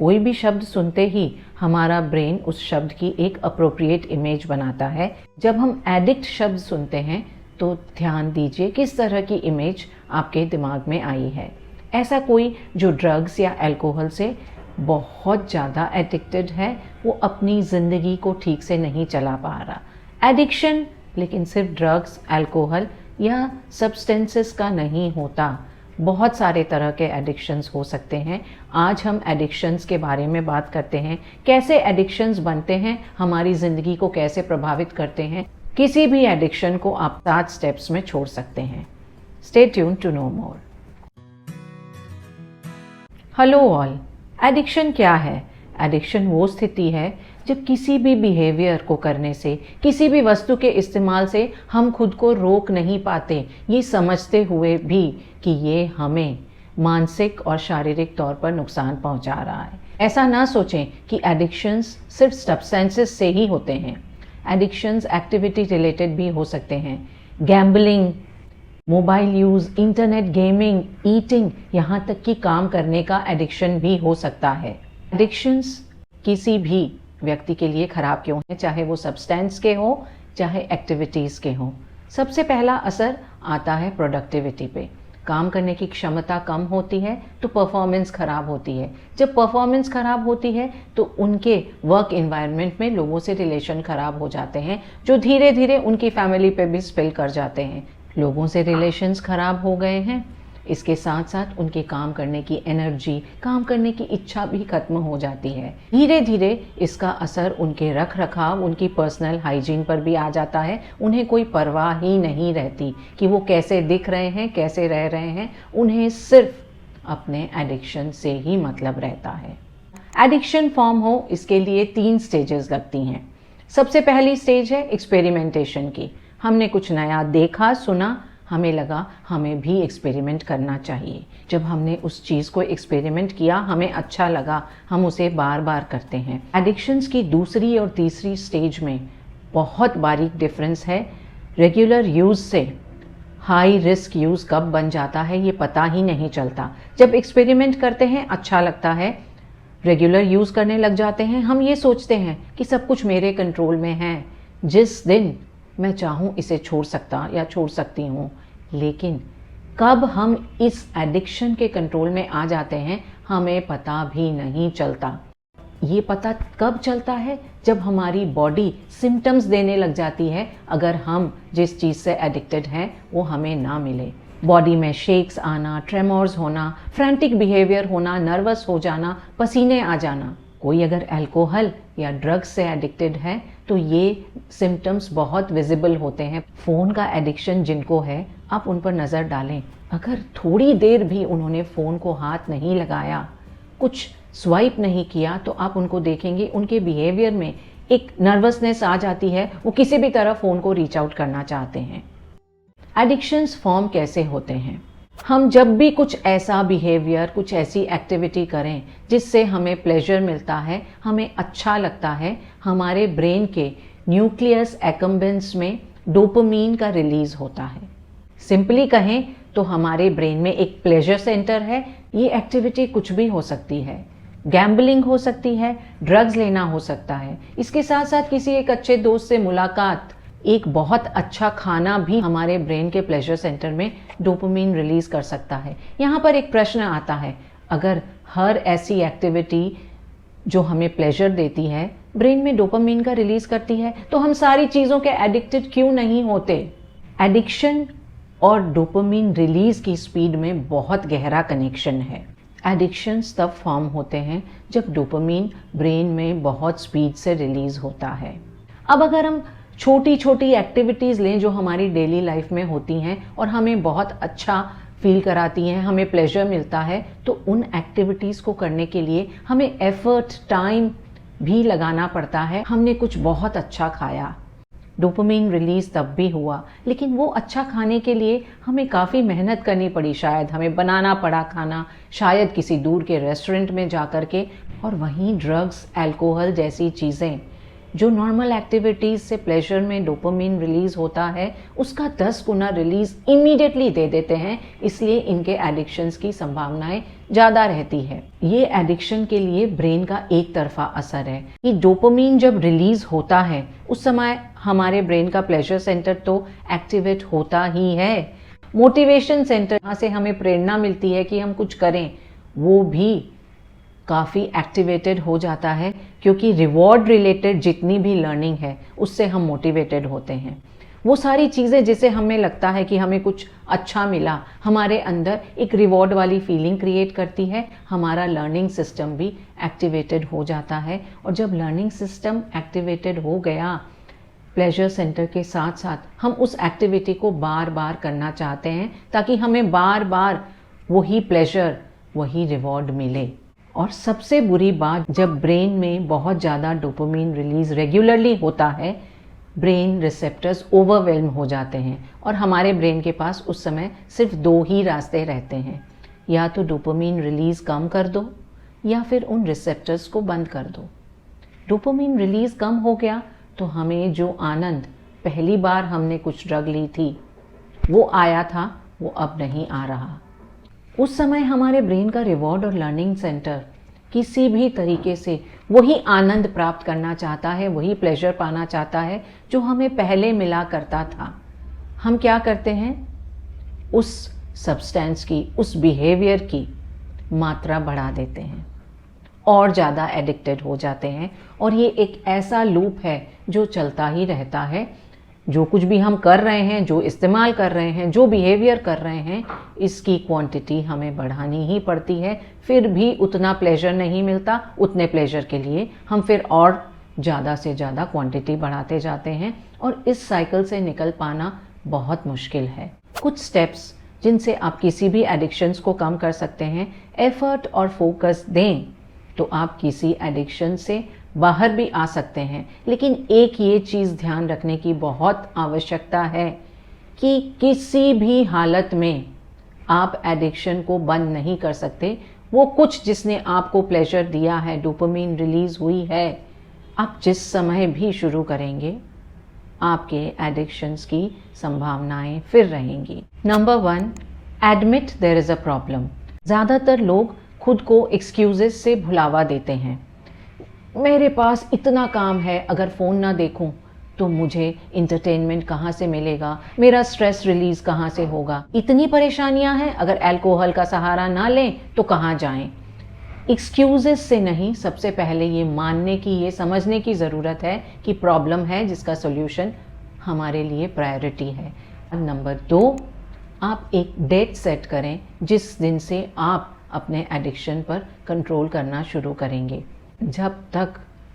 कोई भी शब्द सुनते ही हमारा ब्रेन उस शब्द की एक अप्रोप्रिएट इमेज बनाता है। जब हम एडिक्ट शब्द सुनते हैं तो ध्यान दीजिए किस तरह की इमेज आपके दिमाग में आई है। ऐसा कोई जो ड्रग्स या अल्कोहल से बहुत ज़्यादा एडिक्टेड है, वो अपनी ज़िंदगी को ठीक से नहीं चला पा रहा। एडिक्शन लेकिन सिर्फ ड्रग्स, अल्कोहल या सब्सटेंसेस का नहीं होता, बहुत सारे तरह के एडिक्शंस हो सकते हैं। आज हम एडिक्शंस के बारे में बात करते हैं, कैसे एडिक्शंस बनते हैं, हमारी ज़िंदगी को कैसे प्रभावित करते हैं। किसी भी एडिक्शन को आप 7 स्टेप्स में छोड़ सकते हैं। Stay tune to know more. Hello all, addiction क्या है? एडिक्शन वो स्थिति है जब किसी भी बिहेवियर को करने से, किसी भी वस्तु के इस्तेमाल से हम खुद को रोक नहीं पाते, ये समझते हुए भी कि ये हमें मानसिक और शारीरिक तौर पर नुकसान पहुंचा रहा है। ऐसा ना सोचें कि एडिक्शंस सिर्फ सब्सटेंसेस से ही होते हैं। एडिक्शंस एक्टिविटी रिलेटेड भी हो सकते हैं। Gambling, mobile use, internet gaming, eating, यहाँ तक कि काम करने का एडिक्शन भी हो सकता है। एडिक्शंस किसी भी व्यक्ति के लिए खराब क्यों है, चाहे वो सब्सटेंस के हो, चाहे एक्टिविटीज़ के हों। सबसे पहला असर आता है प्रोडक्टिविटी पे। काम करने की क्षमता कम होती है तो परफॉर्मेंस खराब होती है। जब परफॉर्मेंस खराब होती है तो उनके वर्क एनवायरनमेंट में लोगों से रिलेशन खराब हो जाते हैं, जो धीरे धीरे उनकी फैमिली पे भी स्पिल कर जाते हैं। लोगों से रिलेशंस खराब हो गए हैं, इसके साथ साथ उनके काम करने की एनर्जी, काम करने की इच्छा भी खत्म हो जाती है। धीरे धीरे इसका असर उनके रख रखाव, उनकी पर्सनल हाइजीन पर भी आ जाता है। उन्हें कोई परवाह ही नहीं रहती कि वो कैसे दिख रहे हैं, कैसे रह रहे हैं। उन्हें सिर्फ अपने एडिक्शन से ही मतलब रहता है। एडिक्शन फॉर्म हो इसके लिए 3 स्टेजेस लगती हैं। सबसे पहली स्टेज है एक्सपेरिमेंटेशन की। हमने कुछ नया देखा, सुना, हमें लगा हमें भी एक्सपेरिमेंट करना चाहिए। जब हमने उस चीज़ को एक्सपेरिमेंट किया, हमें अच्छा लगा, हम उसे बार बार करते हैं। एडिक्शंस की दूसरी और तीसरी स्टेज में बहुत बारीक डिफरेंस है। रेगुलर यूज़ से हाई रिस्क यूज़ कब बन जाता है ये पता ही नहीं चलता। जब एक्सपेरिमेंट करते हैं अच्छा लगता है, रेगुलर यूज़ करने लग जाते हैं, हम ये सोचते हैं कि सब कुछ मेरे कंट्रोल में है, जिस दिन मैं चाहूँ इसे छोड़ सकता या छोड़ सकती हूँ। लेकिन कब हम इस एडिक्शन के कंट्रोल में आ जाते हैं हमें पता भी नहीं चलता। ये पता कब चलता है? जब हमारी बॉडी सिम्टम्स देने लग जाती है अगर हम जिस चीज़ से एडिक्टेड हैं वो हमें ना मिले। बॉडी में शेक्स आना, ट्रेमोर्स होना, फ्रैंटिक बिहेवियर होना, नर्वस हो जाना, पसीने आ जाना। कोई अगर अल्कोहल या ड्रग्स से एडिक्टेड है तो ये सिम्टम्स बहुत विजिबल होते हैं। फ़ोन का एडिक्शन जिनको है, आप उन पर नज़र डालें। अगर थोड़ी देर भी उन्होंने फ़ोन को हाथ नहीं लगाया, कुछ स्वाइप नहीं किया, तो आप उनको देखेंगे उनके बिहेवियर में एक नर्वसनेस आ जाती है। वो किसी भी तरह फ़ोन को रीच आउट करना चाहते हैं। एडिक्शंस फॉर्म कैसे होते हैं? हम जब भी कुछ ऐसा बिहेवियर, कुछ ऐसी एक्टिविटी करें जिससे हमें प्लेजर मिलता है, हमें अच्छा लगता है, हमारे ब्रेन के न्यूक्लियस एक्कम्बेंस में डोपामीन का रिलीज होता है। सिंपली कहें तो हमारे ब्रेन में एक प्लेजर सेंटर है। ये एक्टिविटी कुछ भी हो सकती है, गैम्बलिंग हो सकती है, ड्रग्स लेना हो सकता है, इसके साथ साथ किसी एक अच्छे दोस्त से मुलाकात, एक बहुत अच्छा खाना भी हमारे ब्रेन के प्लेजर सेंटर में डोपामीन रिलीज कर सकता है। यहाँ पर एक प्रश्न आता है, अगर हर ऐसी एक्टिविटी जो हमें प्लेजर देती है ब्रेन में डोपामीन का रिलीज करती है तो हम सारी चीज़ों के एडिक्टेड क्यों नहीं होते? एडिक्शन और डोपामीन रिलीज की स्पीड में बहुत गहरा कनेक्शन है। एडिक्शंस तब फॉर्म होते हैं जब डोपामीन ब्रेन में बहुत स्पीड से रिलीज होता है। अब अगर हम छोटी छोटी एक्टिविटीज़ लें जो हमारी डेली लाइफ में होती हैं और हमें बहुत अच्छा फील कराती हैं, हमें प्लेजर मिलता है, तो उन एक्टिविटीज़ को करने के लिए हमें एफर्ट, टाइम भी लगाना पड़ता है। हमने कुछ बहुत अच्छा खाया, डोपामीन रिलीज तब भी हुआ, लेकिन वो अच्छा खाने के लिए हमें काफ़ी मेहनत करनी पड़ी। शायद हमें बनाना पड़ा खाना, शायद किसी दूर के रेस्टोरेंट में जा कर के। और वहीं ड्रग्स, अल्कोहल जैसी चीज़ें जो नॉर्मल एक्टिविटीज़ से प्लेजर में डोपामीन रिलीज़ होता है उसका 10 गुना रिलीज़ इमीडिएटली दे देते हैं। इसलिए इनके एडिक्शंस की संभावनाएं ज़्यादा रहती है। ये एडिक्शन के लिए ब्रेन का एक तरफा असर है कि डोपामीन जब रिलीज होता है उस समय हमारे ब्रेन का प्लेजर सेंटर तो एक्टिवेट होता ही है। मोटिवेशन सेंटर, जहाँ से हमें प्रेरणा मिलती है कि हम कुछ करें, वो भी काफ़ी एक्टिवेटेड हो जाता है, क्योंकि रिवॉर्ड रिलेटेड जितनी भी लर्निंग है उससे हम मोटिवेटेड होते हैं। वो सारी चीज़ें जिसे हमें लगता है कि हमें कुछ अच्छा मिला, हमारे अंदर एक रिवॉर्ड वाली फीलिंग क्रिएट करती है। हमारा लर्निंग सिस्टम भी एक्टिवेटेड हो जाता है, और जब लर्निंग सिस्टम एक्टिवेटेड हो गया प्लेजर सेंटर के साथ साथ हम उस एक्टिविटी को बार बार करना चाहते हैं, ताकि हमें बार बार वही प्लेजर, वही रिवॉर्ड मिले। और सबसे बुरी बात, जब ब्रेन में बहुत ज़्यादा डोपामीन रिलीज रेगुलरली होता है, ब्रेन रिसेप्टर्स ओवरवेल्म हो जाते हैं और हमारे ब्रेन के पास उस समय सिर्फ 2 ही रास्ते रहते हैं, या तो डोपामीन रिलीज कम कर दो या फिर उन रिसेप्टर्स को बंद कर दो। डोपामीन रिलीज कम हो गया तो हमें जो आनंद पहली बार हमने कुछ ड्रग ली थी वो आया था, वो अब नहीं आ रहा। उस समय हमारे ब्रेन का रिवॉर्ड और लर्निंग सेंटर किसी भी तरीके से वही आनंद प्राप्त करना चाहता है, वही प्लेजर पाना चाहता है जो हमें पहले मिला करता था। हम क्या करते हैं, उस सब्सटेंस की, उस बिहेवियर की मात्रा बढ़ा देते हैं और ज़्यादा एडिक्टेड हो जाते हैं। और ये एक ऐसा लूप है जो चलता ही रहता है। जो कुछ भी हम कर रहे हैं, जो इस्तेमाल कर रहे हैं, जो बिहेवियर कर रहे हैं, इसकी क्वांटिटी हमें बढ़ानी ही पड़ती है। फिर भी उतना प्लेजर नहीं मिलता, उतने प्लेजर के लिए हम फिर और ज़्यादा से ज़्यादा क्वांटिटी बढ़ाते जाते हैं, और इस साइकिल से निकल पाना बहुत मुश्किल है। कुछ स्टेप्स जिनसे आप किसी भी एडिक्शंस को कम कर सकते हैं, एफर्ट और फोकस दें तो आप किसी एडिक्शन से बाहर भी आ सकते हैं। लेकिन एक ये चीज़ ध्यान रखने की बहुत आवश्यकता है कि किसी भी हालत में आप एडिक्शन को बंद नहीं कर सकते। वो कुछ जिसने आपको प्लेजर दिया है, डोपामीन रिलीज हुई है, आप जिस समय भी शुरू करेंगे आपके एडिक्शंस की संभावनाएं फिर रहेंगी। Number 1, admit there is a problem. ज़्यादातर लोग खुद को एक्सक्यूजेस से भुलावा देते हैं। मेरे पास इतना काम है, अगर फ़ोन ना देखूं तो मुझे इंटरटेनमेंट कहाँ से मिलेगा, मेरा स्ट्रेस रिलीज़ कहाँ से होगा, इतनी परेशानियां हैं, अगर अल्कोहल का सहारा ना लें तो कहाँ जाएं। एक्सक्यूजेस से नहीं, सबसे पहले ये मानने की, ये समझने की ज़रूरत है कि प्रॉब्लम है जिसका सॉल्यूशन हमारे लिए प्रायोरिटी है। नंबर 2, आप एक डेट सेट करें जिस दिन से आप अपने एडिक्शन पर कंट्रोल करना शुरू करेंगे। जब तक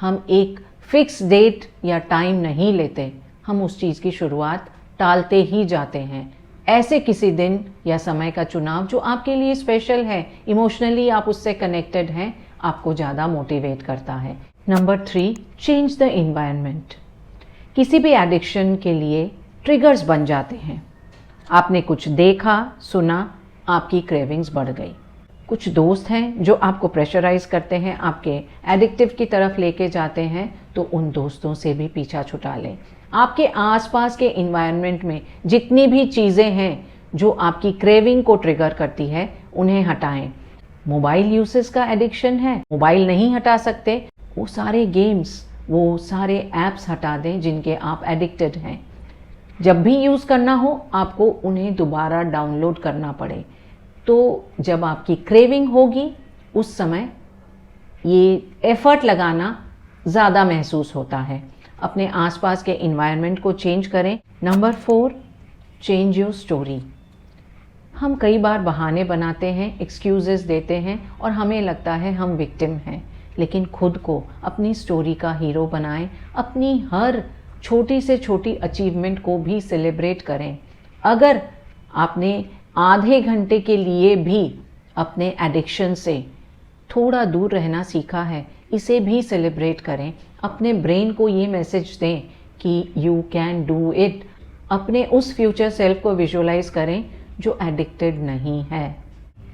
हम एक फिक्स डेट या टाइम नहीं लेते, हम उस चीज़ की शुरुआत टालते ही जाते हैं। ऐसे किसी दिन या समय का चुनाव जो आपके लिए स्पेशल है, इमोशनली आप उससे कनेक्टेड हैं, आपको ज़्यादा मोटिवेट करता है। Number 3, change the environment. किसी भी एडिक्शन के लिए ट्रिगर्स बन जाते हैं। आपने कुछ देखा, सुना, आपकी क्रेविंग्स बढ़ गई। कुछ दोस्त हैं जो आपको प्रेशराइज करते हैं, आपके एडिक्टिव की तरफ लेके जाते हैं, तो उन दोस्तों से भी पीछा छुटा लें। आपके आसपास के इन्वायरमेंट में जितनी भी चीज़ें हैं जो आपकी क्रेविंग को ट्रिगर करती है, उन्हें हटाएं। मोबाइल यूसेस का एडिक्शन है, मोबाइल नहीं हटा सकते, वो सारे गेम्स, वो सारे ऐप्स हटा दें जिनके आप एडिक्टेड हैं। जब भी यूज़ करना हो आपको उन्हें दोबारा डाउनलोड करना पड़े, तो जब आपकी क्रेविंग होगी उस समय ये एफर्ट लगाना ज़्यादा महसूस होता है। अपने आसपास के इन्वायरमेंट को चेंज करें। Number 4, change your story. हम कई बार बहाने बनाते हैं, एक्सक्यूजेस देते हैं और हमें लगता है हम विक्टिम हैं, लेकिन खुद को अपनी स्टोरी का हीरो बनाएं। अपनी हर छोटी से छोटी अचीवमेंट को भी सेलिब्रेट करें। अगर आपने आधे घंटे के लिए भी अपने एडिक्शन से थोड़ा दूर रहना सीखा है, इसे भी सेलिब्रेट करें। अपने ब्रेन को ये मैसेज दें कि यू कैन डू इट। अपने उस फ्यूचर सेल्फ को विजुअलाइज करें जो एडिक्टेड नहीं है।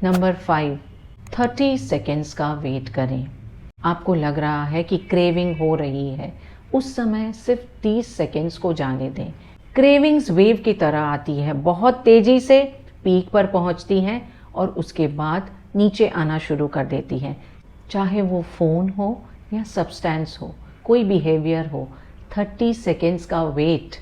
नंबर 5, 30 सेकेंड्स का वेट करें। आपको लग रहा है कि क्रेविंग हो रही है, उस समय सिर्फ 30 सेकेंड्स को जाने दें। क्रेविंग्स वेव की तरह आती है, बहुत तेज़ी से पीक पर पहुंचती हैं और उसके बाद नीचे आना शुरू कर देती है। चाहे वो फ़ोन हो या सब्सटेंस हो, कोई बिहेवियर हो, 30 सेकेंड्स का वेट,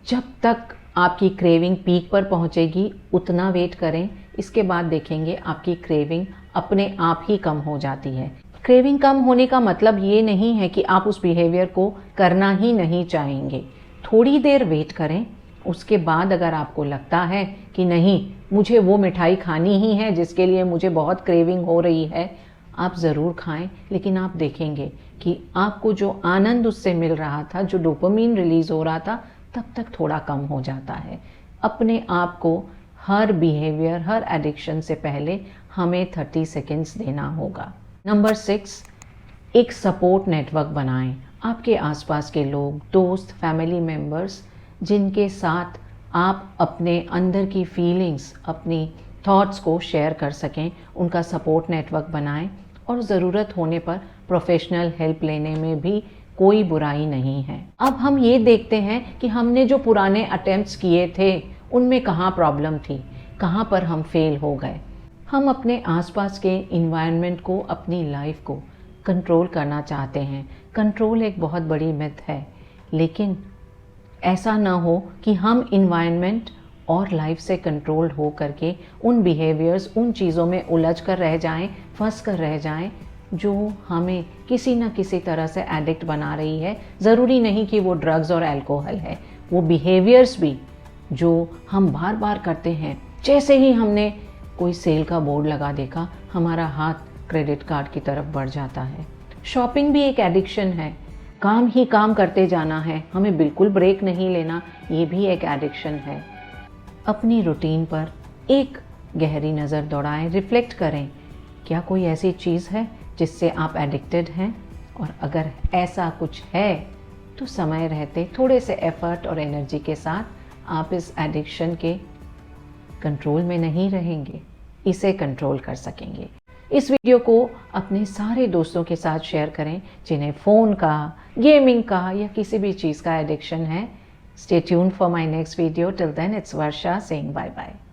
जब तक आपकी क्रेविंग पीक पर पहुंचेगी उतना वेट करें। इसके बाद देखेंगे आपकी क्रेविंग अपने आप ही कम हो जाती है। क्रेविंग कम होने का मतलब ये नहीं है कि आप उस बिहेवियर को करना ही नहीं चाहेंगे। थोड़ी देर वेट करें, उसके बाद अगर आपको लगता है कि नहीं, मुझे वो मिठाई खानी ही है जिसके लिए मुझे बहुत क्रेविंग हो रही है, आप ज़रूर खाएं। लेकिन आप देखेंगे कि आपको जो आनंद उससे मिल रहा था, जो डोपामिन रिलीज़ हो रहा था, तब तक थोड़ा कम हो जाता है। अपने आप को हर बिहेवियर, हर एडिक्शन से पहले हमें 30 सेकेंड्स देना होगा। नंबर 6, एक सपोर्ट नेटवर्क बनाएं। आपके आसपास के लोग, दोस्त, फैमिली मेम्बर्स जिनके साथ आप अपने अंदर की फीलिंग्स, अपनी थॉट्स को शेयर कर सकें, उनका सपोर्ट नेटवर्क बनाएं। और ज़रूरत होने पर प्रोफेशनल हेल्प लेने में भी कोई बुराई नहीं है। अब हम ये देखते हैं कि हमने जो पुराने अटेम्प्ट्स किए थे उनमें कहाँ प्रॉब्लम थी, कहाँ पर हम फेल हो गए। हम अपने आसपास के इन्वायरमेंट को, अपनी लाइफ को कंट्रोल करना चाहते हैं। कंट्रोल एक बहुत बड़ी मिथ है, लेकिन ऐसा ना हो कि हम इन्वायरमेंट और लाइफ से कंट्रोल्ड हो करके उन बिहेवियर्स, उन चीज़ों में उलझ कर रह जाएं, फंस कर रह जाएं जो हमें किसी न किसी तरह से एडिक्ट बना रही है। ज़रूरी नहीं कि वो ड्रग्स और अल्कोहल है, वो बिहेवियर्स भी जो हम बार बार करते हैं। जैसे ही हमने कोई सेल का बोर्ड लगा देखा, हमारा हाथ क्रेडिट कार्ड की तरफ बढ़ जाता है। शॉपिंग भी एक एडिक्शन है, काम ही काम करते जाना है, हमें बिल्कुल ब्रेक नहीं लेना, ये भी एक एडिक्शन है। अपनी रूटीन पर एक गहरी नज़र दौड़ाएं, रिफ्लेक्ट करें, क्या कोई ऐसी चीज़ है जिससे आप एडिक्टेड हैं? और अगर ऐसा कुछ है तो समय रहते थोड़े से एफर्ट और एनर्जी के साथ आप इस एडिक्शन के कंट्रोल में नहीं रहेंगे, इसे कंट्रोल कर सकेंगे। इस वीडियो को अपने सारे दोस्तों के साथ शेयर करें जिन्हें फ़ोन का, गेमिंग का या किसी भी चीज़ का एडिक्शन है। Stay tuned for my next video. Till then, it's Varsha saying bye-bye.